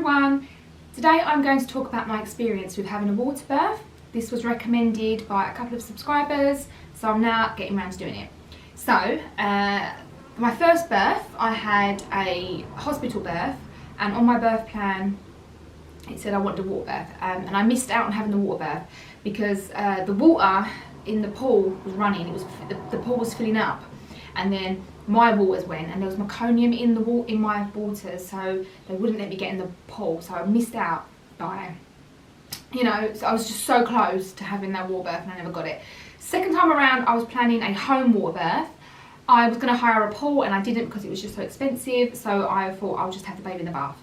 everyone. Today I'm going to talk about my experience with having a water birth. This was recommended by a couple of subscribers, so I'm now getting around to doing it. So, my first birth, I had a hospital birth, and on my birth plan it said I wanted a water birth, and I missed out on having the water birth because the water in the pool was running. It was the pool was filling up, and then my waters went, and there was meconium in my waters, so they wouldn't let me get in the pool. So I missed out by, so I was just so close to having that water birth, and I never got it. Second time around, I was planning a home water birth. I was going to hire a pool, and I didn't because it was just so expensive. So I thought I'll just have the baby in the bath.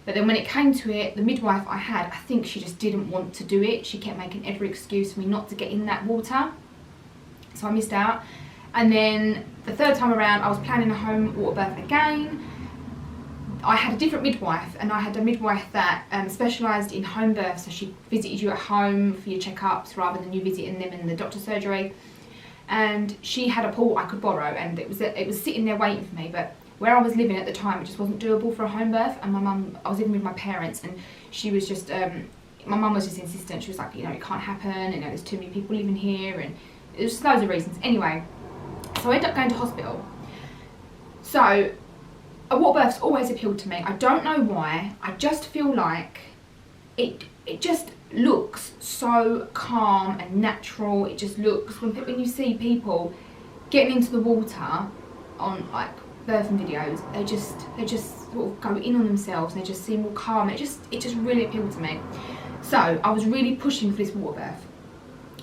But then when it came to it, the midwife I had, I think she just didn't want to do it. She kept making every excuse for me not to get in that water. So I missed out. And then the third time around, I was planning a home water birth again. I had a different midwife, and I had a midwife that specialised in home births. So she visited you at home for your checkups rather than you visiting them in the doctor's surgery. And she had a pool I could borrow, and it was sitting there waiting for me. But where I was living at the time, it just wasn't doable for a home birth. And I was living with my parents, and she was just, my mum was just insistent. She was like, it can't happen, there's too many people living here, and there's just loads of reasons. Anyway, so I ended up going to hospital. So a water birth's always appealed to me. I don't know why. I just feel like it just looks so calm and natural. It just looks, when you see people getting into the water on like birthing videos, they just sort of go in on themselves, and they just seem more calm. It just really appealed to me. So I was really pushing for this water birth.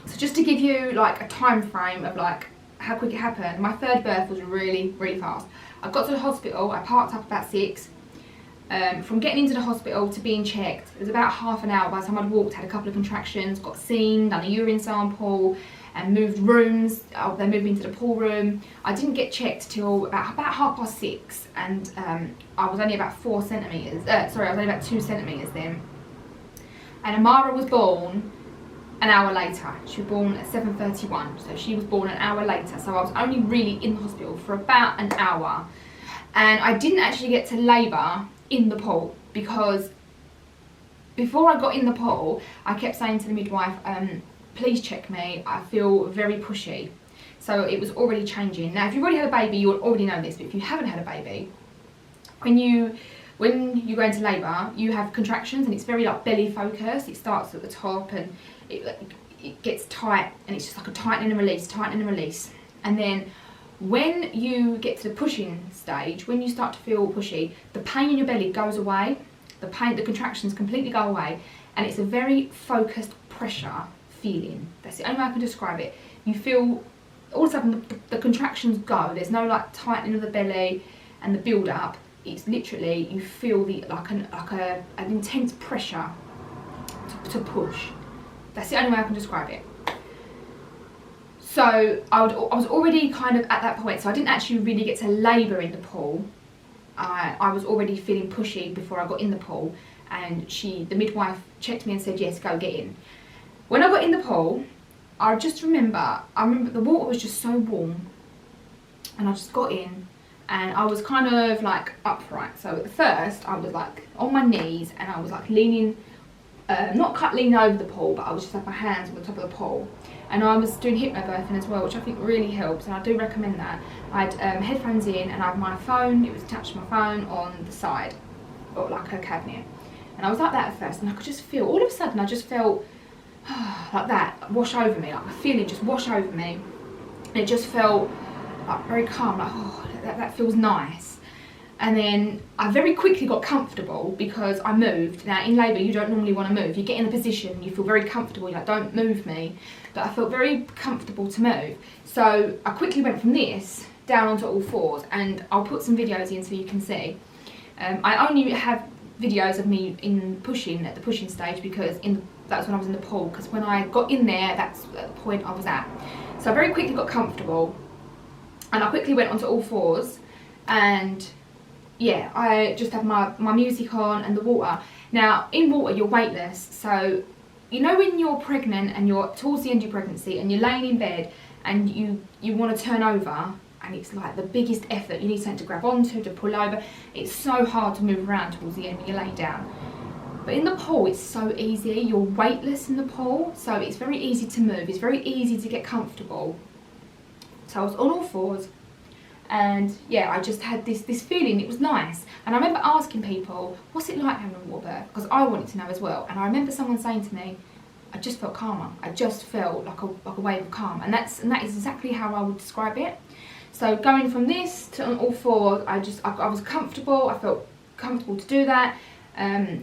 So just to give you like a time frame of like how quick it happened, my third birth was really, really fast. I got to the hospital, I parked up about 6. From getting into the hospital to being checked, it was about half an hour by the time I'd walked, had a couple of contractions, got seen, done a urine sample, and moved rooms. They moved me into the pool room. I didn't get checked till about 6:30, and I was only about 4 centimetres, I was only about 2 centimetres then. And Amara was born an hour later. She was born at 7:31, so she was born an hour later. So I was only really in the hospital for about an hour. And I didn't actually get to labour in the pool, because before I got in the pool, I kept saying to the midwife, please check me, I feel very pushy. So it was already changing. Now, if you've already had a baby, you will already know this, but if you haven't had a baby, when you go into labour, you have contractions, and it's very like belly focused. It starts at the top, and it gets tight, and it's just like a tightening and release. And then when you get to the pushing stage, when you start to feel pushy, the pain in your belly goes away. The contractions completely go away, and it's a very focused pressure feeling. That's the only way I can describe it. You feel all of a sudden the contractions go. There's no like tightening of the belly and the build up. It's literally, you feel an intense pressure to push. That's the only way I can describe it. So I was already kind of at that point, so I didn't actually really get to labour in the pool. I was already feeling pushy before I got in the pool, and the midwife checked me and said, yes, go get in. When I got in the pool, I remember the water was just so warm, and I just got in, and I was kind of like upright. So at first I was like on my knees, and I was like leaning, not leaning over the pool, but I was just like my hands on the top of the pool. And I was doing hypnobirthing as well, which I think really helps, and I do recommend that. I had headphones in, and I had my phone, it was attached to my phone on the side, or like a cabinet. And I was like that at first, and I could just feel, all of a sudden I just felt like that wash over me, like a feeling just wash over me. And it just felt like very calm, like, oh, that feels nice. And then I very quickly got comfortable because I moved. Now in labour, you don't normally want to move. You get in a position, you feel very comfortable, you're like, don't move me. But I felt very comfortable to move. So I quickly went from this down onto all fours, and I'll put some videos in so you can see. I only have videos of me at the pushing stage, because that's when I was in the pool, because when I got in there, that's the point I was at. So I very quickly got comfortable, and I quickly went onto all fours, and yeah, I just have my music on and the water. Now, in water, you're weightless, so when you're pregnant and you're towards the end of your pregnancy and you're laying in bed and you want to turn over, and it's like the biggest effort, you need something to grab onto, to pull over. It's so hard to move around towards the end when you're laying down. But in the pool, it's so easy. You're weightless in the pool, so it's very easy to move. It's very easy to get comfortable. So I was on all fours, and yeah, I just had this feeling. It was nice. And I remember asking people, what's it like having a water birth? Because I wanted to know as well. And I remember someone saying to me, I just felt calmer. I just felt like a wave of calm. And that is exactly how I would describe it. So going from this to on all fours, I was comfortable. I felt comfortable to do that.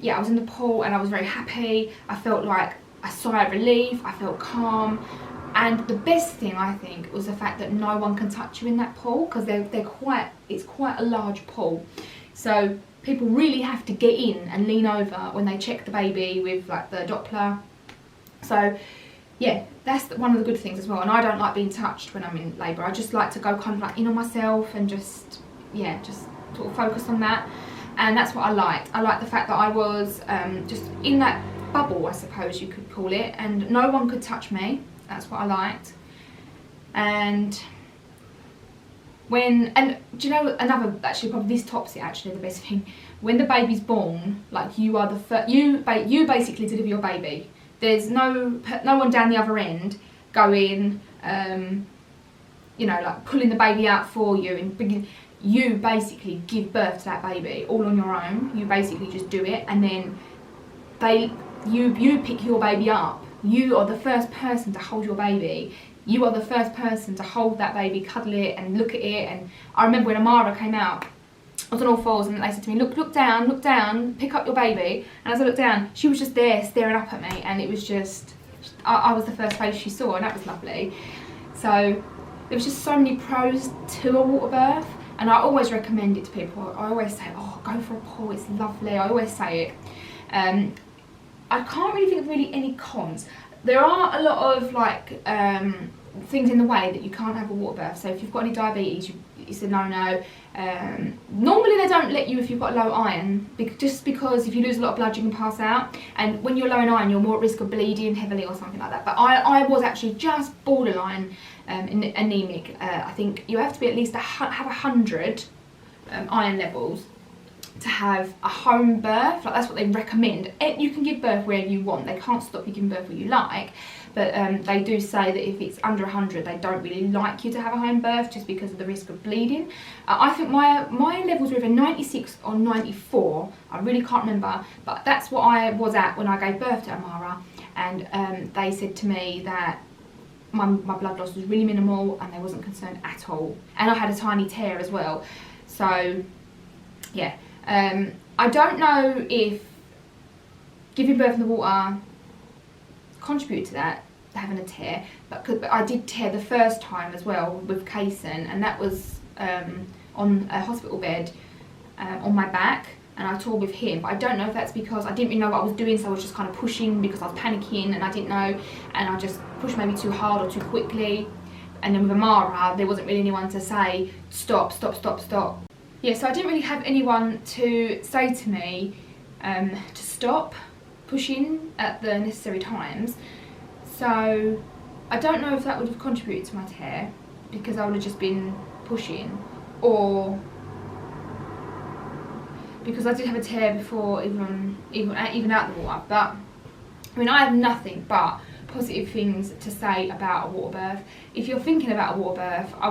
Yeah, I was in the pool and I was very happy. I felt like a sigh of relief. I felt calm. And the best thing, I think, was the fact that no one can touch you in that pool, because it's quite a large pool. So people really have to get in and lean over when they check the baby with like the Doppler. So yeah, that's one of the good things as well. And I don't like being touched when I'm in labour. I just like to go kind of like in on myself and just sort of focus on that. And that's what I liked. I liked the fact that I was just in that bubble, I suppose you could call it, and no one could touch me. That's what I liked. And do you know another, actually probably this tops it actually, the best thing, when the baby's born, like you are the first, you basically deliver your baby. There's no one down the other end going, you know, like pulling the baby out for you and bringing. You basically give birth to that baby all on your own. You basically just do it, and then you pick your baby up. You are the first person to hold your baby. You are the first person to hold that baby, cuddle it and look at it. And I remember when Amara came out, I was on all fours and they said to me, look down, pick up your baby. And as I looked down, she was just there staring up at me, and it was just, I was the first face she saw, and that was lovely. So there was just so many pros to a water birth, and I always recommend it to people. I always say, oh, go for a pool, it's lovely. I always say it. I can't really think of really any cons. There are a lot of like things in the way that you can't have a water birth. So if you've got any diabetes, it's a no-no. Normally they don't let you if you've got low iron, just because if you lose a lot of blood you can pass out, and when you're low in iron you're more at risk of bleeding heavily or something like that. But I was actually just borderline anemic. I think you have to be at least have 100 iron levels to have a home birth. Like, that's what they recommend. You can give birth wherever you want. They can't stop you giving birth where you like, but they do say that if it's under 100 they don't really like you to have a home birth, just because of the risk of bleeding. I think my levels were either 96 or 94, I really can't remember, but that's what I was at when I gave birth to Amara. And they said to me that my blood loss was really minimal and they wasn't concerned at all, and I had a tiny tear as well. So yeah, I don't know if giving birth in the water contributed to that, having a tear, but I did tear the first time as well with Kaysan, and that was on a hospital bed on my back, and I tore with him. But I don't know if that's because I didn't really know what I was doing, so I was just kind of pushing because I was panicking and I didn't know, and I just pushed maybe too hard or too quickly. And then with Amara, there wasn't really anyone to say stop. Yeah, so I didn't really have anyone to say to me to stop pushing at the necessary times. So I don't know if that would have contributed to my tear, because I would have just been pushing, or because I did have a tear before even out the water. But I mean, I have nothing but positive things to say about a water birth. If you're thinking about a water birth, I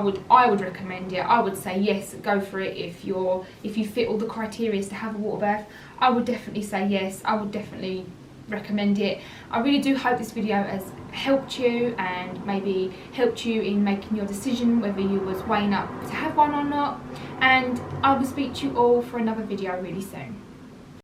would recommend it. I would say yes, go for it. If you fit all the criteria to have a water birth, I would definitely say yes. I would definitely recommend it. I really do hope this video has helped you, and maybe helped you in making your decision whether you was weighing up to have one or not. And I will speak to you all for another video really soon.